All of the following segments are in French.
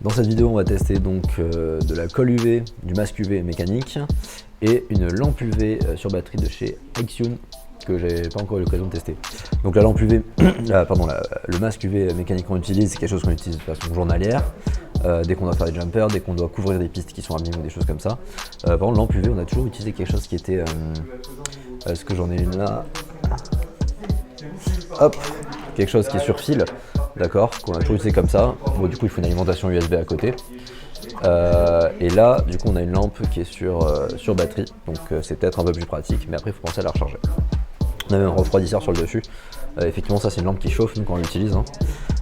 Dans cette vidéo, on va tester donc de la colle UV, du masque UV mécanique et une lampe UV sur batterie de chez Axion que j'ai pas encore eu l'occasion de tester. Donc la lampe UV, le masque UV mécanique qu'on utilise, c'est quelque chose qu'on utilise de façon journalière, dès qu'on doit faire des jumpers, dès qu'on doit couvrir des pistes qui sont abîmées ou des choses comme ça. Par contre, lampe UV, on a toujours utilisé quelque chose qui était, est-ce que j'en ai une là? Hop, quelque chose qui est sur fil, d'accord, qu'on a toujours utilisé comme ça. Bon, du coup, il faut une alimentation USB à côté. Et là, du coup, on a une lampe qui est sur batterie, donc c'est peut-être un peu plus pratique, mais après, il faut penser à la recharger. On a même un refroidisseur sur le dessus. Effectivement, ça, c'est une lampe qui chauffe nous quand on l'utilise, hein.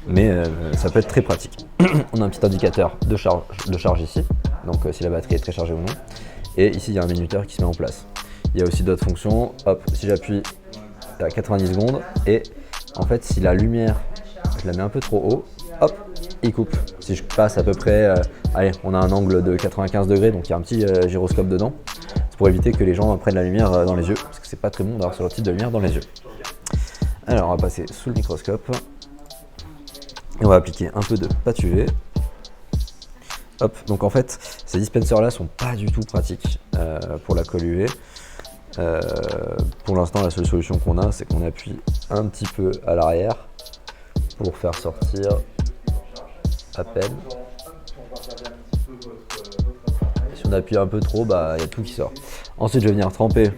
Mais ça peut être très pratique. On a un petit indicateur de charge ici, donc si la batterie est très chargée ou non. Et ici, il y a un minuteur qui se met en place. Il y a aussi d'autres fonctions. Hop, si j'appuie à 90 secondes, et en fait, si la lumière, je la mets un peu trop haut, hop, il coupe. Si je passe à peu près, allez, on a un angle de 95 degrés, donc il y a un petit gyroscope dedans. C'est pour éviter que les gens prennent la lumière dans les yeux, parce que c'est pas très bon d'avoir ce type de lumière dans les yeux. Alors, on va passer sous le microscope. Et on va appliquer un peu de pâte UV. Hop, donc en fait, ces dispensers là sont pas du tout pratiques pour la colle UV. Pour l'instant, la seule solution qu'on a, c'est qu'on appuie un petit peu à l'arrière pour faire sortir à peine. Si on appuie un peu trop, bah il y a tout qui sort. Ensuite, je vais venir tremper.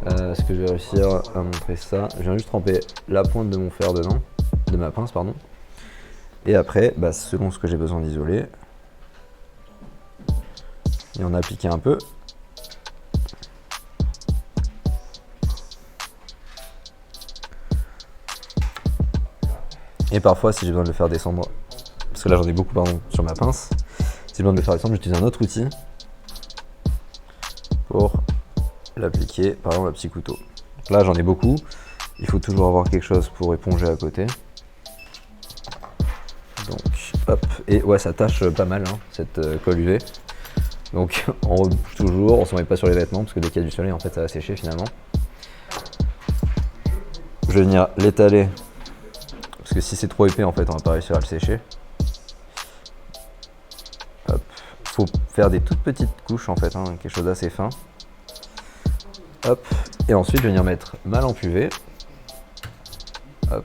Est-ce que je vais réussir à montrer ça? Je viens juste tremper la pointe de mon fer dedans, de ma pince, pardon. Et après, bah, selon ce que j'ai besoin d'isoler, et on a appliqué un peu. Et parfois, si j'ai besoin de le faire descendre, parce que là j'en ai beaucoup sur ma pince, si j'ai besoin de le faire descendre, j'utilise un autre outil pour l'appliquer, par exemple un petit couteau. Donc là j'en ai beaucoup, il faut toujours avoir quelque chose pour éponger à côté. Donc hop, et ouais, ça tâche pas mal hein, cette colle UV. Donc on rebouche toujours, on s'en met pas sur les vêtements parce que dès qu'il y a du soleil en fait ça va sécher finalement. Je vais venir l'étaler parce que si c'est trop épais en fait on va pas réussir à le sécher. Hop, faut faire des toutes petites couches en fait, hein, quelque chose d'assez fin. Hop, et ensuite je vais venir mettre ma lampe UV. Hop.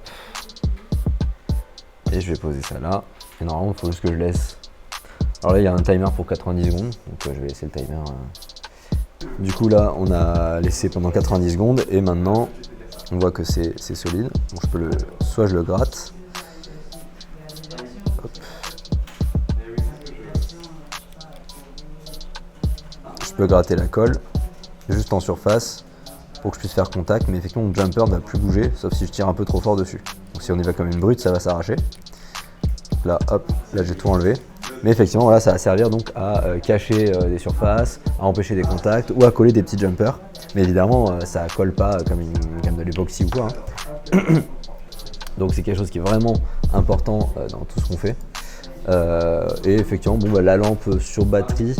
Et je vais poser ça là. Et normalement il faut juste que je laisse. Alors là il y a un timer pour 90 secondes, donc je vais laisser le timer. Du coup là on a laissé pendant 90 secondes et maintenant on voit que c'est solide. Donc je peux soit je le gratte. Hop. Je peux gratter la colle juste en surface pour que je puisse faire contact, mais effectivement mon jumper ne va plus bouger sauf si je tire un peu trop fort dessus. Donc si on y va comme une brute, ça va s'arracher. Là hop, là j'ai tout enlevé. Mais effectivement voilà, ça va servir donc à cacher des surfaces, à empêcher des contacts ou à coller des petits jumpers. Mais évidemment ça colle pas comme de l'époxy ou quoi, hein. Donc c'est quelque chose qui est vraiment important dans tout ce qu'on fait. Et effectivement bon, bah, la lampe sur batterie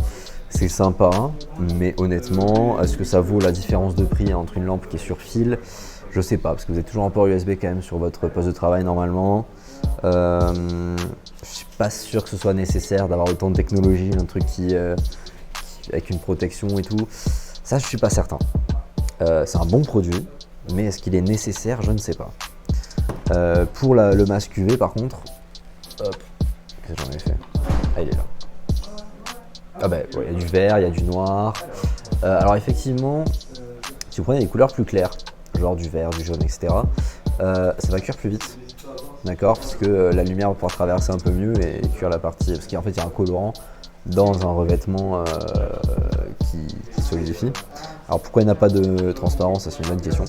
c'est sympa, hein, mais honnêtement est-ce que ça vaut la différence de prix entre une lampe qui est sur fil? Je sais pas, parce que vous avez toujours un port USB quand même sur votre poste de travail normalement. Je suis pas sûr que ce soit nécessaire d'avoir autant de technologie, un truc avec une protection et tout. Ça, je suis pas certain. C'est un bon produit, mais est-ce qu'il est nécessaire? Je ne sais pas. Pour le masque UV, par contre, hop, qu'est-ce que j'en ai fait? Ah, il est là. Ah bah, ouais, il y a du vert, il y a du noir. Alors effectivement, si vous prenez des couleurs plus claires, genre du vert, du jaune, etc., ça va cuire plus vite. D'accord, parce que la lumière va pouvoir traverser un peu mieux et cuire la partie. Parce qu'en fait, il y a un colorant dans un revêtement qui solidifie. Alors pourquoi il n'y a pas de transparence? Ça, c'est une bonne question.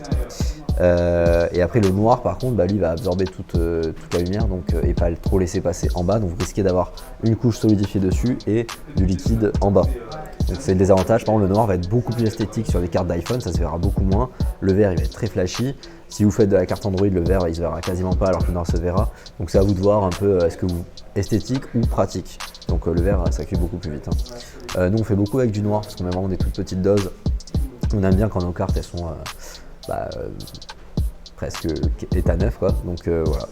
Et après, le noir, par contre, bah, lui va absorber toute la lumière donc, et pas trop laisser passer en bas. Donc vous risquez d'avoir une couche solidifiée dessus et du liquide en bas. Donc c'est le désavantage. Par contre, le noir va être beaucoup plus esthétique sur les cartes d'iPhone, ça se verra beaucoup moins. Le vert, il va être très flashy. Si vous faites de la carte Android, le vert, il se verra quasiment pas alors que le noir se verra. Donc c'est à vous de voir un peu est-ce que vous esthétique ou pratique. Donc le vert, ça cuit beaucoup plus vite, hein. Nous, on fait beaucoup avec du noir parce qu'on met vraiment des toutes petites doses. On aime bien quand nos cartes, elles sont presque état neuf, quoi. Donc voilà.